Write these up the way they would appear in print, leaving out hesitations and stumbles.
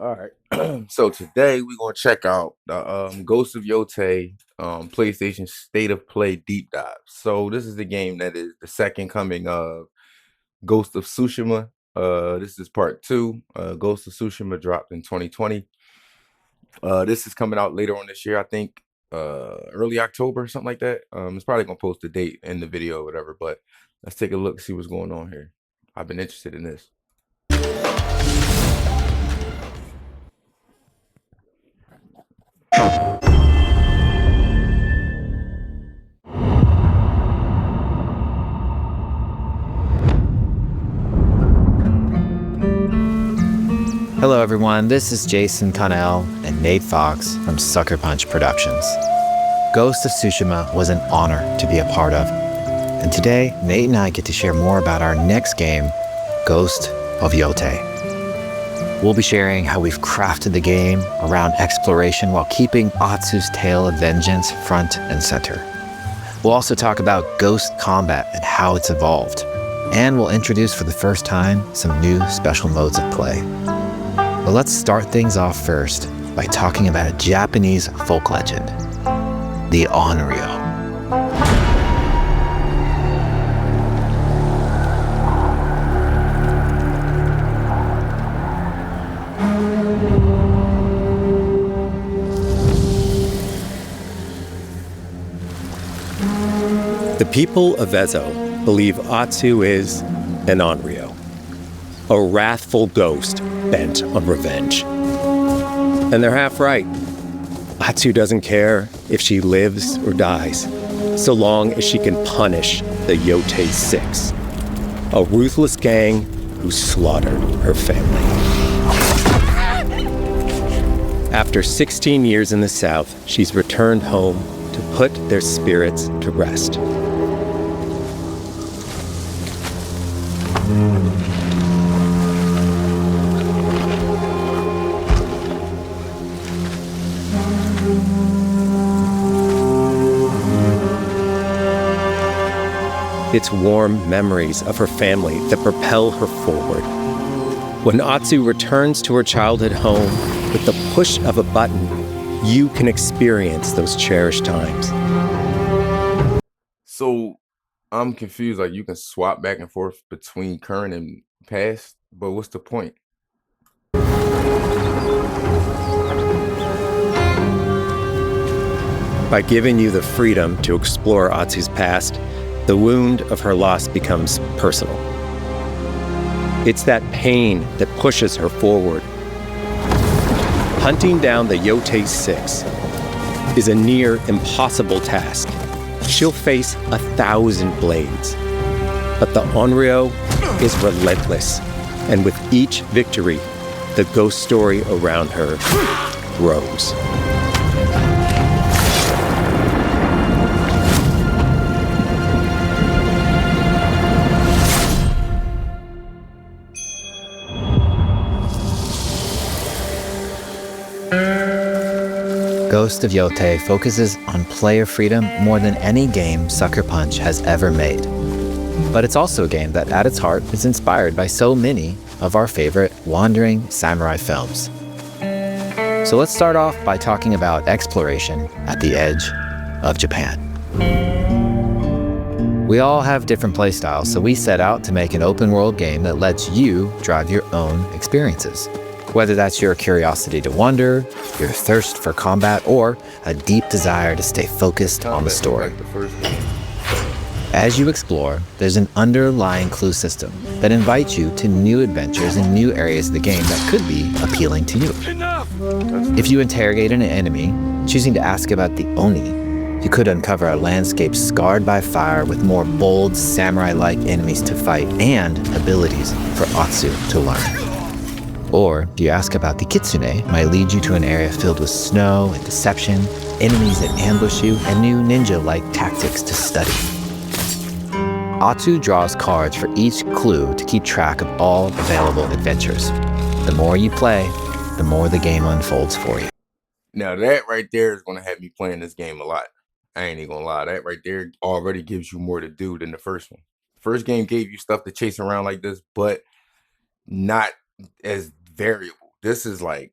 All right. So today we're gonna check out the Ghost of Yōtei PlayStation State of Play Deep Dive. So this is the game that is the second coming of Ghost of Tsushima. This is part two. Ghost of Tsushima dropped in 2020. This is coming out later on this year, I think early October, something like that. It's probably gonna post the date in the video or whatever, but let's take a look, see what's going on here. I've been interested in this. Hello everyone, this is Jason Connell and Nate Fox from Sucker Punch Productions. Ghost of Tsushima was an honor to be a part of. And today, Nate and I get to share more about our next game, Ghost of Yōtei. We'll be sharing how we've crafted the game around exploration while keeping Atsu's tale of vengeance front and center. We'll also talk about ghost combat and how it's evolved. And we'll introduce for the first time some new special modes of play. But let's start things off first by talking about a Japanese folk legend, the Onryo. The people of Ezo believe Atsu is an Onryo, a wrathful ghost bent on revenge. And they're half right. Atsu doesn't care if she lives or dies, so long as she can punish the Yōtei 6, a ruthless gang who slaughtered her family. After 16 years in the south, she's returned home to put their spirits to rest. It's warm memories of her family that propel her forward. When Atsu returns to her childhood home, with the push of a button, you can experience those cherished times. So I'm confused. Like, you can swap back and forth between current and past, but what's the point? By giving you the freedom to explore Atsu's past, the wound of her loss becomes personal. It's that pain that pushes her forward. Hunting down the Yōtei 6 is a near impossible task. She'll face 1,000 blades. But the Onryo is relentless, and with each victory, the ghost story around her grows. Ghost of Yōtei focuses on player freedom more than any game Sucker Punch has ever made. But it's also a game that, at its heart, is inspired by so many of our favorite wandering samurai films. So let's start off by talking about exploration at the edge of Japan. We all have different playstyles, so we set out to make an open-world game that lets you drive your own experiences. Whether that's your curiosity to wander, your thirst for combat, or a deep desire to stay focused on the story. Like the first game. As you explore, there's an underlying clue system that invites you to new adventures in new areas of the game that could be appealing to you. If you interrogate an enemy, choosing to ask about the Oni, you could uncover a landscape scarred by fire with more bold, samurai-like enemies to fight and abilities for Atsu to learn. Or, if you ask about the Kitsune, might lead you to an area filled with snow and deception, enemies that ambush you, and new ninja-like tactics to study. Atsu draws cards for each clue to keep track of all available adventures. The more you play, the more the game unfolds for you. Now that right there is gonna have me playing this game a lot. I ain't even gonna lie. That right there already gives you more to do than the first one. First game gave you stuff to chase around like this, but not as variable. this is like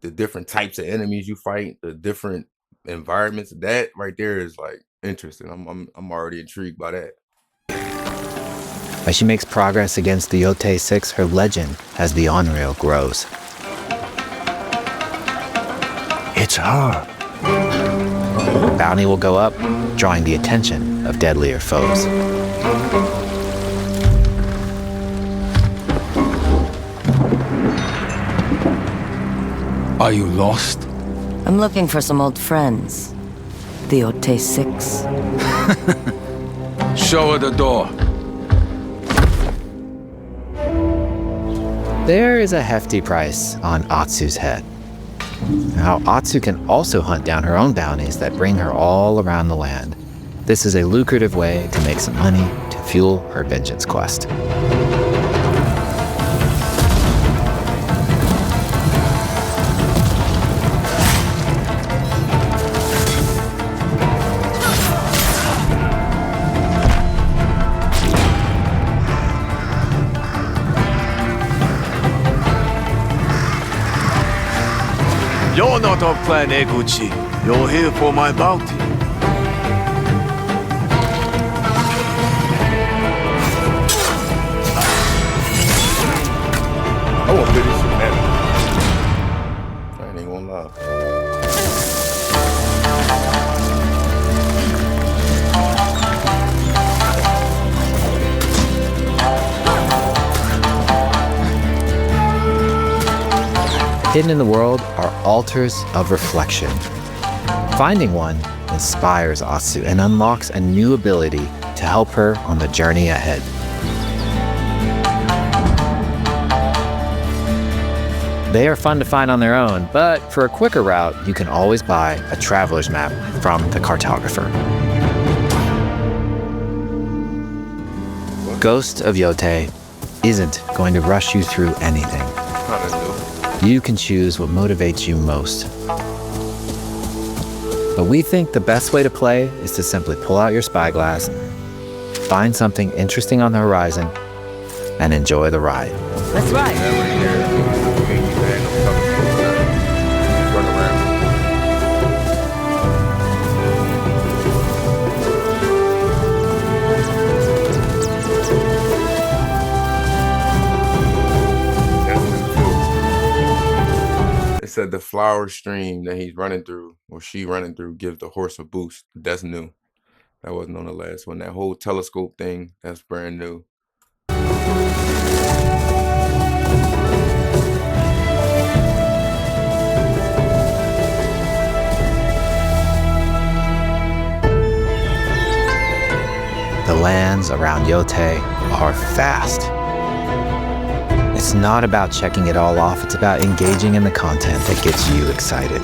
the different types of enemies you fight, the different environments. That right there is like interesting. I'm already intrigued by that. As she makes progress against the Yōtei 6, her legend as the Onryo grows. It's her. Bounty will go up, drawing the attention of deadlier foes. Are you lost? I'm looking for some old friends. The Yōtei 6. Show her the door. There is a hefty price on Atsu's head. Now, Atsu can also hunt down her own bounties that bring her all around the land. This is a lucrative way to make some money to fuel her vengeance quest. You're not of Clan Eguchi. You're here for my bounty. I want to do this shit now. I ain't even gonna lie. Hidden in the world are altars of reflection. Finding one inspires Atsu and unlocks a new ability to help her on the journey ahead. They are fun to find on their own, but for a quicker route, you can always buy a traveler's map from the cartographer. Ghost of Yōtei isn't going to rush you through anything. You can choose what motivates you most. But we think the best way to play is to simply pull out your spyglass, find something interesting on the horizon, and enjoy the ride. Let's ride. It said the flower stream that he's running through, or she running through, gives the horse a boost. That's new. That wasn't on the last one. That whole telescope thing, that's brand new. The lands around Yōtei are vast. It's not about checking it all off, it's about engaging in the content that gets you excited.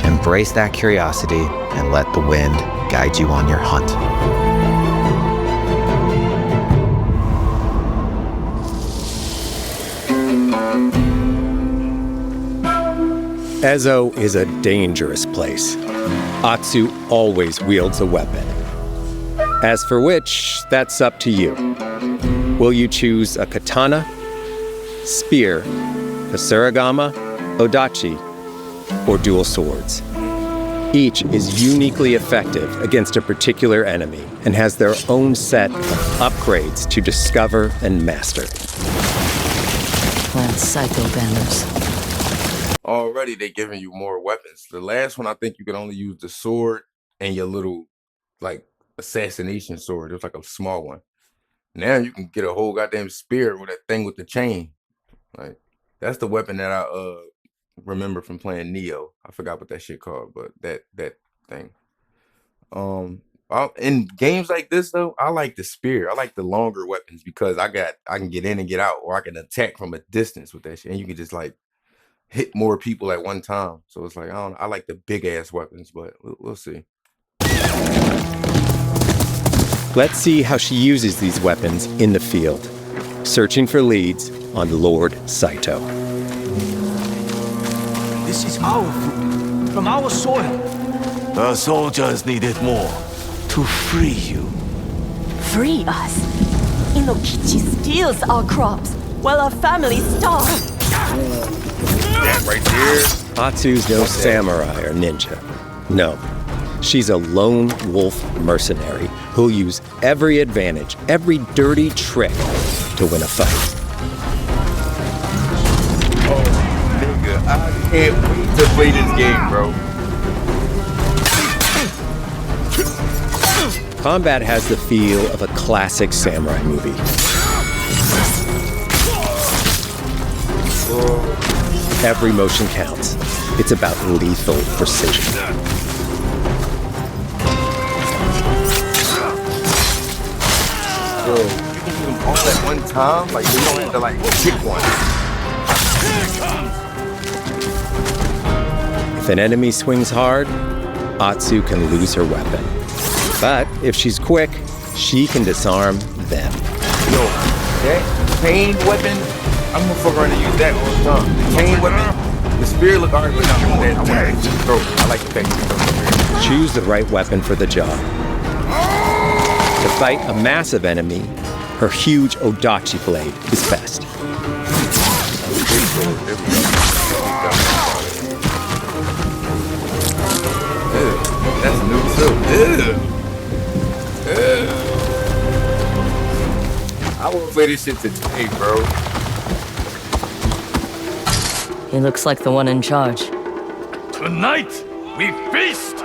Embrace that curiosity and let the wind guide you on your hunt. Ezo is a dangerous place. Atsu always wields a weapon. As for which, that's up to you. Will you choose a katana, spear, a surigama, odachi, or dual swords? Each is uniquely effective against a particular enemy and has their own set of upgrades to discover and master. Plant psycho banners. Already they giving you more weapons. The last one, I think you could only use the sword and your little, like, assassination sword. It was like a small one. Now you can get a whole goddamn spear with that thing with the chain. Like, that's the weapon that I remember from playing Neo. I forgot what that shit called, but that thing. In games like this though, I like the spear. I like the longer weapons because I can get in and get out, or I can attack from a distance with that shit, and you can just like hit more people at one time. So it's like I like the big ass weapons, but we'll see. Let's see how she uses these weapons in the field, searching for leads on Lord Saito. This is our food, from our soil. The soldiers needed more to free you. Free us. Inokichi steals our crops. while our family starve. That right there. Atsu's no samurai or ninja. No. She's a lone wolf mercenary who'll use every advantage, every dirty trick to win a fight. Oh, nigga, I can't wait to play this game, bro. Combat has the feel of a classic samurai movie. Every motion counts. It's about lethal precision. Bro, you can do them all at one time? Like, you don't have to, like, pick one. If an enemy swings hard, Atsu can lose her weapon. But if she's quick, she can disarm them. Yo, that chain weapon, I'm gonna fuck around and use that all the time. The chain weapon, the spear look alright, but not that. I want that throw. I like the fact you throw the spear. Choose the right weapon for the job. To fight a massive enemy, her huge Odachi blade is best. That's new too. I want to play this shit today, bro. He looks like the one in charge. Tonight, we feast!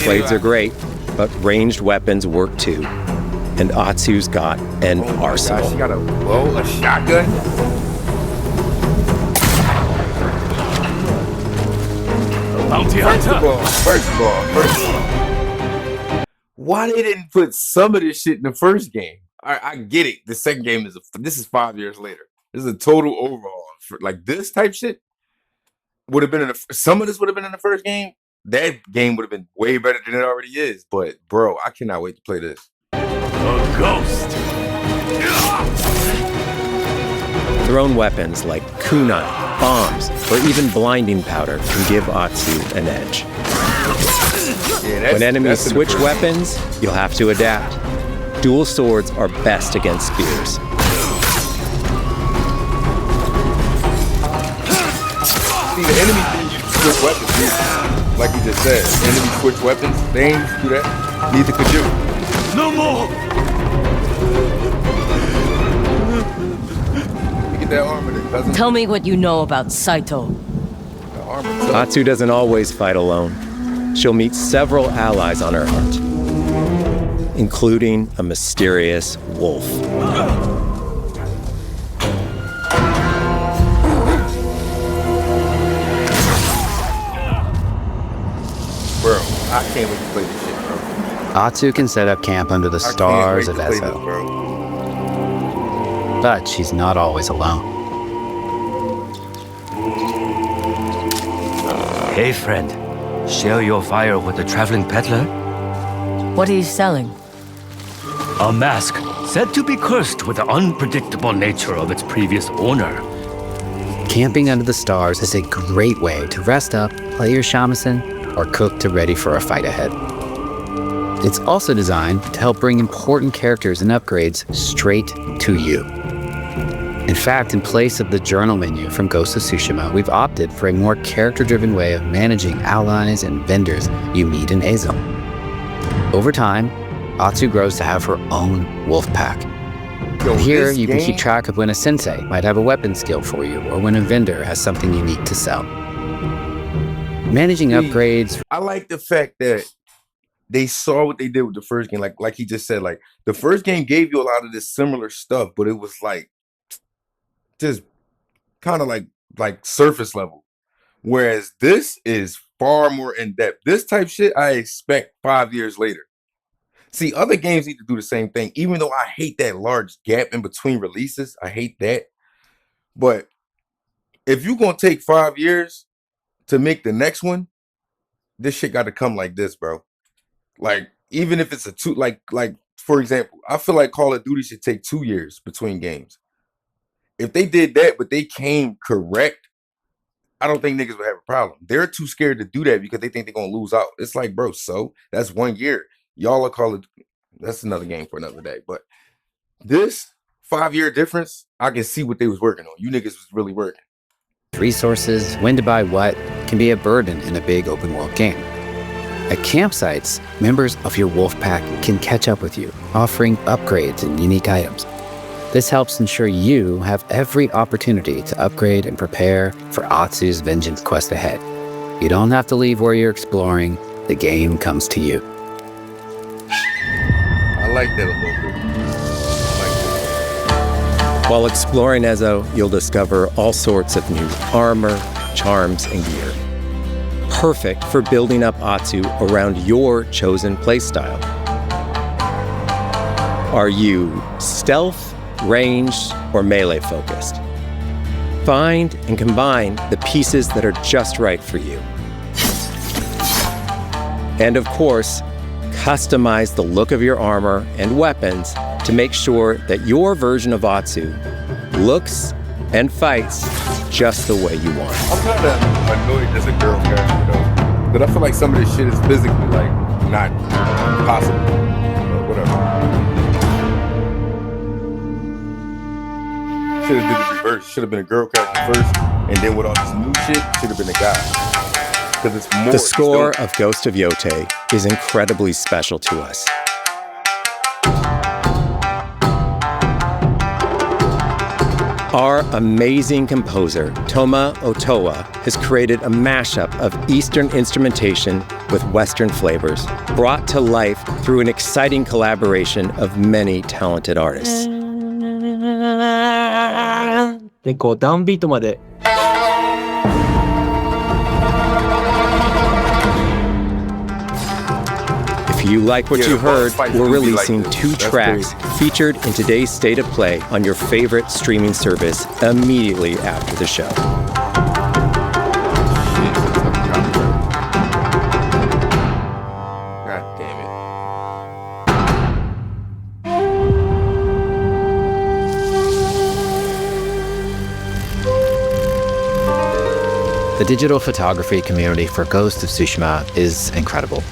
Blades are great, but ranged weapons work too. And Atsu's got an arsenal. Gosh, she got a shotgun. Bounty First hunter! of all, why they didn't put some of this shit in the first game? I get it. The second game this is 5 years later. This is a total overhaul. Like this type shit would have been in some of this would have been in the first game. That game would have been way better than it already is. But bro, I cannot wait to play this. A ghost! Thrown weapons like kunai, bombs, or even blinding powder can give Atsu an edge. Yeah, When enemies switch weapons, you'll have to adapt. Dual swords are best against spears. See, the enemy didn't use to switch weapons. Like you just said, enemy switch weapons. They ain't used to do that. Neither could you. No more! Get that armor then, cousin. Tell me what you know about Saito. The armor. Atsu doesn't always fight alone. She'll meet several allies on her hunt, including a mysterious wolf. Bro, I can't wait to play this shit, bro. Atsu can set up camp under the stars of Ezo. Ezo, but she's not always alone. Hey, friend. Share your fire with the traveling peddler? What are you selling? A mask said to be cursed with the unpredictable nature of its previous owner. Camping under the stars is a great way to rest up, play your shamisen, or cook to ready for a fight ahead. It's also designed to help bring important characters and upgrades straight to you. In fact, in place of the journal menu from Ghost of Tsushima, we've opted for a more character-driven way of managing allies and vendors you meet in Ezo. Over time, Atsu grows to have her own wolf pack. Here, you can keep track of when a sensei might have a weapon skill for you, or when a vendor has something unique to sell. Managing upgrades. I like the fact that they saw what they did with the first game. Like he just said, like the first game gave you a lot of this similar stuff, but it was like just kind of like surface level. Whereas this is far more in depth. This type shit I expect 5 years later. See, other games need to do the same thing, even though I hate that large gap in between releases. I hate that. But if you're going to take 5 years to make the next one, this shit got to come like this, bro. Like, even if it's a like, for example, I feel like Call of Duty should take 2 years between games. If they did that, but they came correct, I don't think niggas would have a problem. They're too scared to do that because they think they're gonna lose out. It's like, bro, so that's 1 year. Y'all are calling. That's another game for another day. But this 5-year difference, I can see what they was working on. You niggas was really working. Resources, when to buy what, can be a burden in a big open world game. At campsites, members of your wolf pack can catch up with you, offering upgrades and unique items. This helps ensure you have every opportunity to upgrade and prepare for Atsu's vengeance quest ahead. You don't have to leave where you're exploring, the game comes to you. I like that a little bit. While exploring Ezo, you'll discover all sorts of new armor, charms, and gear. Perfect for building up Atsu around your chosen playstyle. Are you stealth, ranged, or melee focused? Find and combine the pieces that are just right for you. And of course, customize the look of your armor and weapons to make sure that your version of Atsu looks and fights just the way you want. I'm kind of annoyed as a girl character though, but I feel like some of this shit is physically like not possible. But whatever. Should have did the reverse. Should have been a girl character first, and then with all this new shit, should have been a guy. Because it's more. The score of Ghost of Yōtei is incredibly special to us. Our amazing composer, Toma Otoa, has created a mashup of Eastern instrumentation with Western flavors, brought to life through an exciting collaboration of many talented artists. で、こうダウンビートまで If you like what you heard, we're releasing 2 tracks featured in today's State of Play on your favorite streaming service immediately after the show. God damn it. The digital photography community for Ghost of Tsushima is incredible.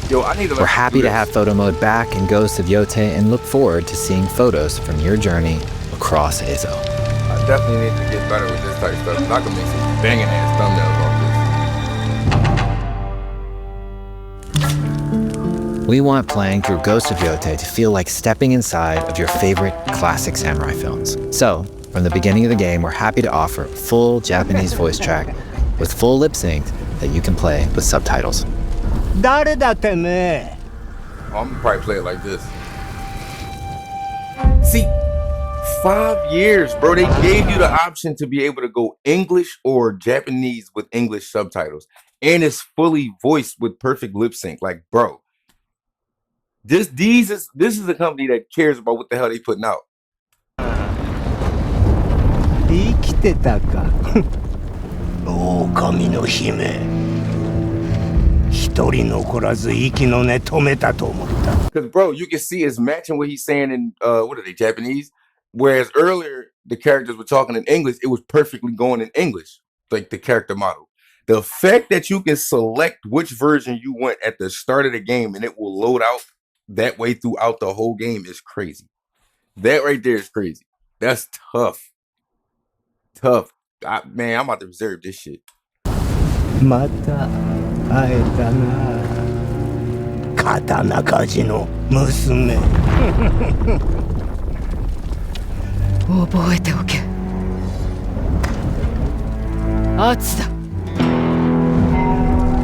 Yo, I need to We're happy to have photo mode back in Ghost of Yōtei and look forward to seeing photos from your journey across Ezo. I definitely need to get better with this type of stuff. I can make some banging ass thumbnails off this. We want playing through Ghost of Yōtei to feel like stepping inside of your favorite classic samurai films. So, from the beginning of the game, we're happy to offer a full Japanese voice track with full lip sync that you can play with subtitles. Oh, I'm gonna probably play it like this. See, 5 years, bro. They gave you the option to be able to go English or Japanese with English subtitles. And it's fully voiced with perfect lip sync. Like, bro. This is a company that cares about what the hell they putting out. 生きてたか狼の姫一人残らず息の根止めたと思った Because, bro, you can see it's matching what he's saying in, what are they, Japanese? Whereas earlier, the characters were talking in English, it was perfectly going in English, like the character model. The fact that you can select which version you want at the start of the game and it will load out that way throughout the whole game is crazy. That right there is crazy. That's tough. Tough. Man, I'm about to reserve this shit. また会えたな刀鍛冶の娘覚えておけ。アツだ。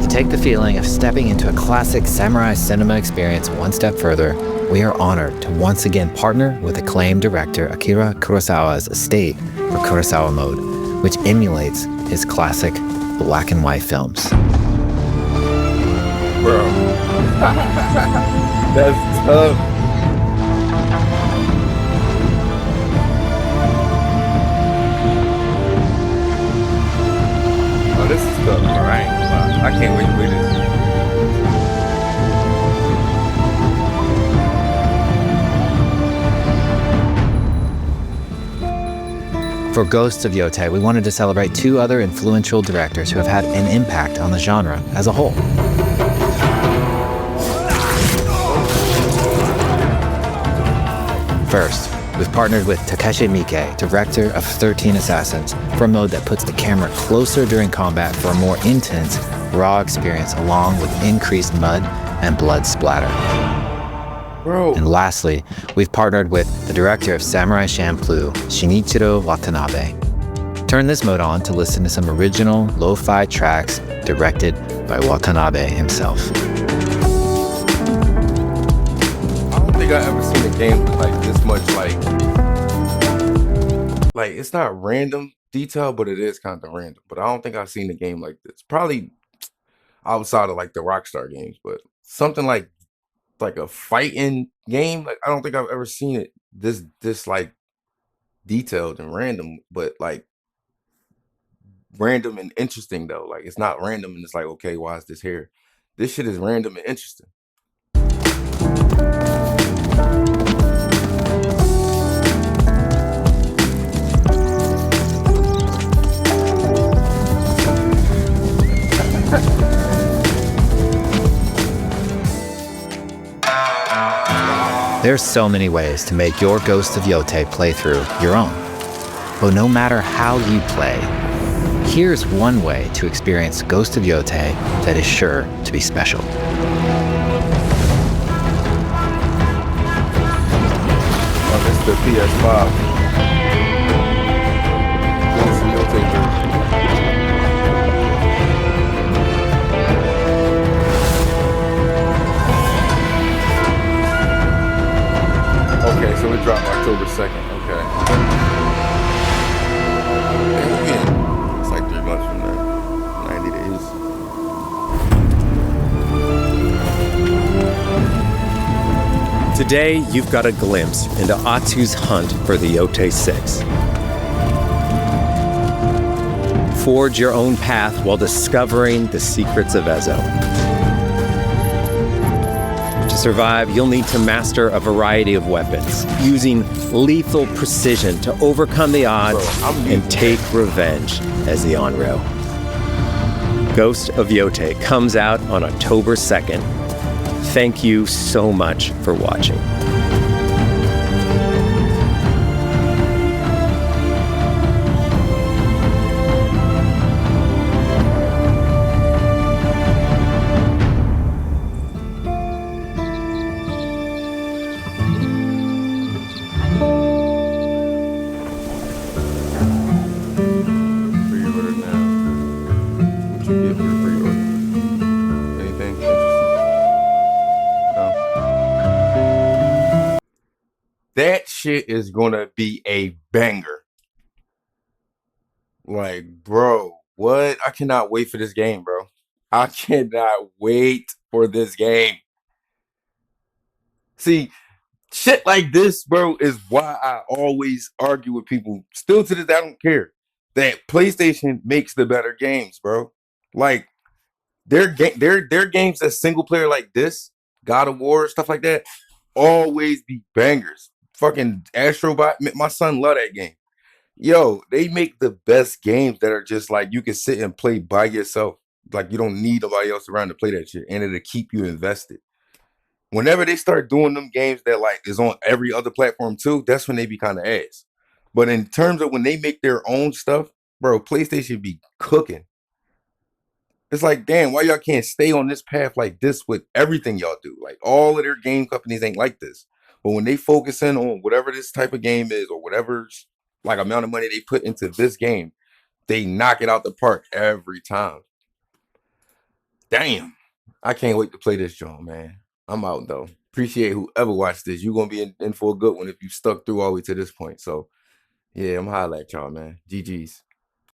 To take the feeling of stepping into a classic samurai cinema experience one step further, we are honored to once again partner with acclaimed director Akira Kurosawa's estate for Kurosawa Mode, which emulates his classic black and white films. Bro. That's tough. Oh, this is tough. All right. I can't wait to play this. For Ghosts of Yōtei, we wanted to celebrate 2 other influential directors who have had an impact on the genre as a whole. First, we've partnered with Takeshi Miike, director of 13 Assassins, for a mode that puts the camera closer during combat for a more intense, raw experience along with increased mud and blood splatter. Bro. And lastly, we've partnered with the director of Samurai Champloo, Shinichiro Watanabe. Turn this mode on to listen to some original lo-fi tracks directed by Watanabe himself. I don't think I ever seen a game with like this much like it's not random detail, but it is kind of random. But I don't think I've seen a game like this. Probably outside of like the Rockstar games, but something like a fighting game. Like I don't think I've ever seen it this like detailed and random, but like random and interesting though. Like it's not random and it's like, okay, why is this here? This shit is random and interesting. There's so many ways to make your Ghost of Yōtei playthrough your own. But no matter how you play, here's one way to experience Ghost of Yōtei that is sure to be special. Oh, that's the PS5. Ghost of Yōtei version. Okay, so it dropped October 2nd. Okay. Yeah, it's like 3 months from now. 90 days. Today, you've got a glimpse into Atsu's hunt for the Yōtei 6. Forge your own path while discovering the secrets of Ezo. To survive, you'll need to master a variety of weapons, using lethal precision to overcome the odds and take revenge as the Onryo. Ghost of Yōtei comes out on October 2nd. Thank you so much for watching. Pre-order now. What you get for the pre-order? Anything interesting? No. That shit is gonna be a banger. Like, bro, what? I cannot wait for this game, bro. I cannot wait for this game. See, shit like this, bro, is why I always argue with people. Still to this day, I don't care. That PlayStation makes the better games, bro. Like their games that's single player like this, God of War, stuff like that, always be bangers. Fucking Astrobot, my son love that game. Yo, they make the best games that are just like you can sit and play by yourself. Like you don't need nobody else around to play that shit, and it'll keep you invested. Whenever they start doing them games that like is on every other platform too, that's when they be kind of ass. But in terms of when they make their own stuff, bro, PlayStation be cooking. It's like, damn, why y'all can't stay on this path like this with everything y'all do? Like all of their game companies ain't like this. But when they focus in on whatever this type of game is or whatever like amount of money they put into this game, they knock it out the park every time. Damn. I can't wait to play this joint, man. I'm out though. Appreciate whoever watched this. You're gonna be in for a good one if you stuck through all the way to this point. So yeah, I'm holla at y'all, man. GG's.